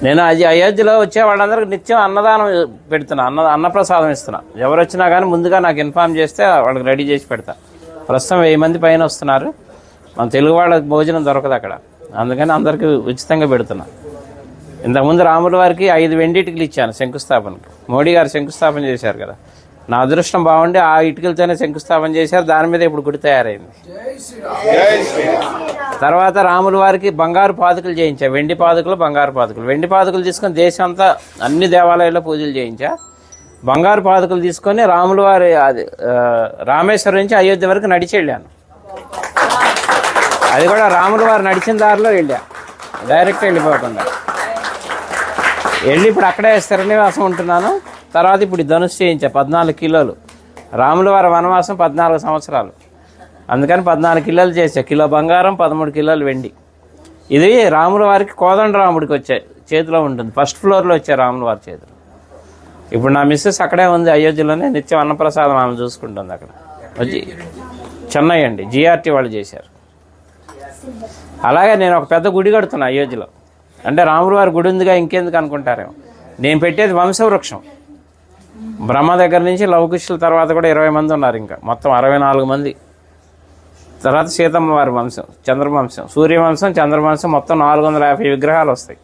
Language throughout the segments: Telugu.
నేను అయోధ్యలో వచ్చే వాళ్ళందరికీ నిత్యం అన్నదానం పెడుతున్నా, అన్నప్రసాదం ఇస్తున్నా. ఎవరు వచ్చినా కానీ ముందుగా నాకు ఇన్ఫార్మ్ చేస్తే వాళ్ళకి రెడీ చేసి పెడతా. ప్రస్తుతం 1000 మంది పైన వస్తున్నారు. మన తెలుగు వాళ్ళకి భోజనం దొరకదు అక్కడ, అందుకని అందరికీ ఉచితంగా పెడుతున్నా. ఇంతకుముందు రాముల వారికి 5 వెండి ఇటుకలు ఇచ్చాను శంకుస్థాపనకి. మోడీ గారు శంకుస్థాపన చేశారు కదా, నా అదృష్టం బాగుండి ఆ ఇటుకలతోనే శంకుస్థాపన చేశారు. దాని మీద ఇప్పుడు గుడి తయారైంది. తర్వాత రాముల వారికి బంగారు పాదుకలు చేయించా, వెండి పాదుకలు, బంగారు పాదుకలు. వెండి పాదుకలు తీసుకొని దేశం అంతా అన్ని దేవాలయాల్లో పూజలు చేయించా. బంగారు పాదుకలు తీసుకొని రాముల వారి రామేశ్వరం నుంచి అయోధ్య వరకు నడిచి వెళ్ళాను. అది కూడా రాముల వారు నడిచిన దారిలో వెళ్ళా, డైరెక్ట్ వెళ్ళిపోకుండా వెళ్ళి ఇప్పుడు అక్కడే స్థిరనివాసం ఉంటున్నాను. తర్వాత ఇప్పుడు ధనుసు చేయించా 14 కిలోలు. రాముల వారి వనవాసం 14 సంవత్సరాలు, అందుకని 14 కిలోలు చేసా. కిలో బంగారం, 13 కిలోలు వెండి. ఇది రాముల వారికి కోదండరాముడికి వచ్చే చేతిలో ఉంటుంది, ఫస్ట్ ఫ్లోర్లో వచ్చే రాముల వారి చేతిలో. ఇప్పుడు నా మిస్సెస్ అక్కడే ఉంది అయోధ్యలోనే, నిత్యం అన్నప్రసాదం ఆమె చూసుకుంటుంది అక్కడ. వచ్చి చెన్నై అండి, జిఆర్టీ వాళ్ళు చేశారు. అలాగే నేను ఒక పెద్ద గుడి కడుతున్నా అయోధ్యలో. అంటే రాముల వారి గుడి ఉందిగా ఇంకెందుకు అనుకుంటారేమో. నేను పెట్టేది వంశవృక్షం. బ్రహ్మ దగ్గర నుంచి లవకుశుల తర్వాత కూడా 20 మంది ఉన్నారు, ఇంకా మొత్తం 64 మంది. తర్వాత సీతమ్మ వారి వంశం, చంద్రవంశం, సూర్యవంశం, చంద్రవంశం, మొత్తం 450 విగ్రహాలు వస్తాయి.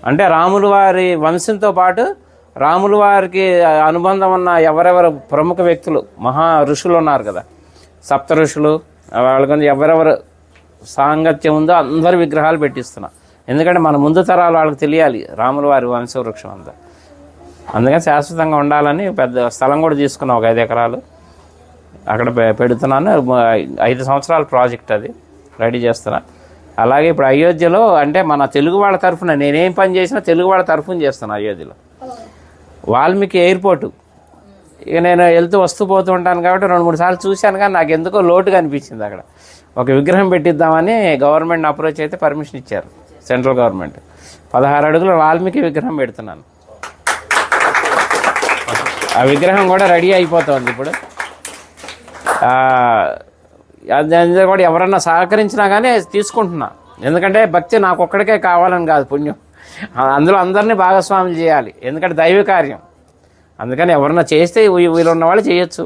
అంటే రాముల వారి వంశంతో పాటు రాముల వారికి అనుబంధం ఉన్న ఎవరెవరు ప్రముఖ వ్యక్తులు, మహా ఋషులు ఉన్నారు కదా, సప్త ఋషులు, వాళ్ళకి ఎవరెవరు సాంగత్యం ఉందో అందరి విగ్రహాలు పెట్టిస్తున్నా. ఎందుకంటే మన ముందు తరాలు వాళ్ళకి తెలియాలి రాముల వారి వంశవృక్షం అంతా. అందుకని శాశ్వతంగా ఉండాలని పెద్ద స్థలం కూడా తీసుకున్నా, ఒక 5 ఎకరాలు అక్కడ పెడుతున్నాను. 5 సంవత్సరాల ప్రాజెక్ట్ అది, రెడీ చేస్తున్నా. అలాగే ఇప్పుడు అయోధ్యలో అంటే మన తెలుగు వాళ్ళ తరఫున నేనేం పని చేసినా తెలుగు వాళ్ళ తరఫున చేస్తాను. అయోధ్యలో వాల్మీకి ఎయిర్పోర్టు, ఇక నేను వెళ్తూ వస్తూ పోతూ ఉంటాను కాబట్టి 2-3 సార్లు చూశాను, కానీ నాకు ఎందుకో లోటుగా అనిపించింది. అక్కడ ఒక విగ్రహం పెట్టిద్దామని గవర్నమెంట్ అప్రోచ్ అయితే పర్మిషన్ ఇచ్చారు, సెంట్రల్ గవర్నమెంట్. 16 అడుగుల వాల్మీకి విగ్రహం పెడుతున్నాను. ఆ విగ్రహం కూడా రెడీ అయిపోతుంది ఇప్పుడు. అది కూడా ఎవరన్నా సహకరించినా కానీ తీసుకుంటున్నా. ఎందుకంటే భక్తి నాకు ఒక్కడికే కావాలని కాదు, పుణ్యం అందులో అందరినీ భాగస్వాములు చేయాలి, ఎందుకంటే దైవ కార్యం. అందుకని ఎవరన్నా చేస్తే వీళ్ళు ఉన్న వాళ్ళు చేయొచ్చు.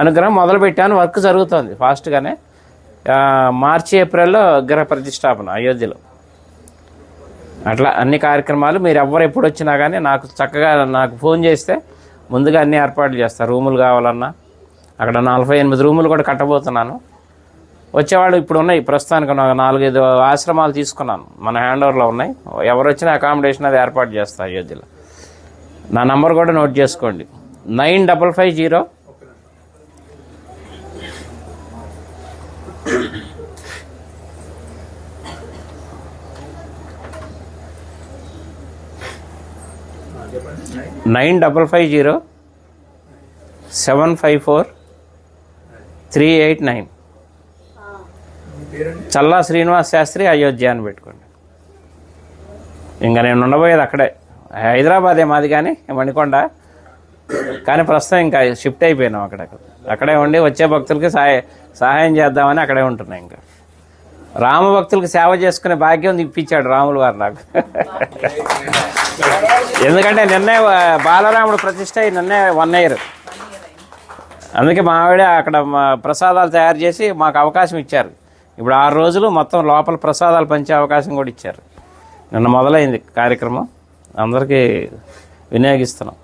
అనుగ్రహం మొదలుపెట్టాను, వర్క్ జరుగుతుంది ఫాస్ట్గానే. మార్చి ఏప్రిల్లో విగ్రహ ప్రతిష్టాపన అయోధ్యలో. అట్లా అన్ని కార్యక్రమాలు మీరు ఎవరు ఎప్పుడు వచ్చినా కానీ నాకు చక్కగా నాకు ఫోన్ చేస్తే ముందుగా అన్ని ఏర్పాట్లు చేస్తారు. రూములు కావాలన్నా అక్కడ 48 రూములు కూడా కట్టబోతున్నాను. వచ్చేవాళ్ళు ఇప్పుడు ఉన్నాయి, ప్రస్తుతానికి 4-5 ఆశ్రమాలు తీసుకున్నాను, మన హ్యాండ్ ఓవర్లో ఉన్నాయి. ఎవరు వచ్చినా అకామిడేషన్ అది ఏర్పాటు చేస్తారు అయోధ్యలో. నా నంబర్ కూడా నోట్ చేసుకోండి, 9550 754-389. చల్లా శ్రీనివాస్ శాస్త్రి అయోధ్య అని పెట్టుకోండి. ఇంకా నేను ఉండబోయేది అక్కడే, హైదరాబాదే మాది కానీ మణికొండ, కానీ ప్రస్తుతం ఇంకా షిఫ్ట్ అయిపోయినాం అక్కడే ఉండి వచ్చే భక్తులకి సహాయం చేద్దామని అక్కడే ఉంటున్నాయి. ఇంకా రామ భక్తులకి సేవ చేసుకునే భాగ్యం ఇప్పించాడు రాముల వారు నాకు. ఎందుకంటే నిన్నే బాలరాముడు ప్రతిష్ట నిన్నే 1 year. అందుకే మా ఆవిడ అక్కడ ప్రసాదాలు తయారు చేసి మాకు అవకాశం ఇచ్చారు. ఇప్పుడు 6 రోజులు మొత్తం లోపల ప్రసాదాలు పంచే అవకాశం కూడా ఇచ్చారు. నిన్న మొదలైంది కార్యక్రమం, అందరికీ వినియోగిస్తున్నాం.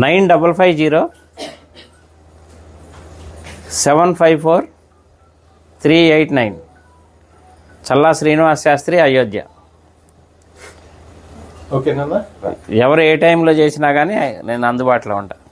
9550-754-389. చల్లా శ్రీనివాస్ శాస్త్రి అయోధ్య. ఓకేనా? ఎవరు ఏ టైంలో చేసినా కానీ నేను అందుబాటులో ఉంటాను.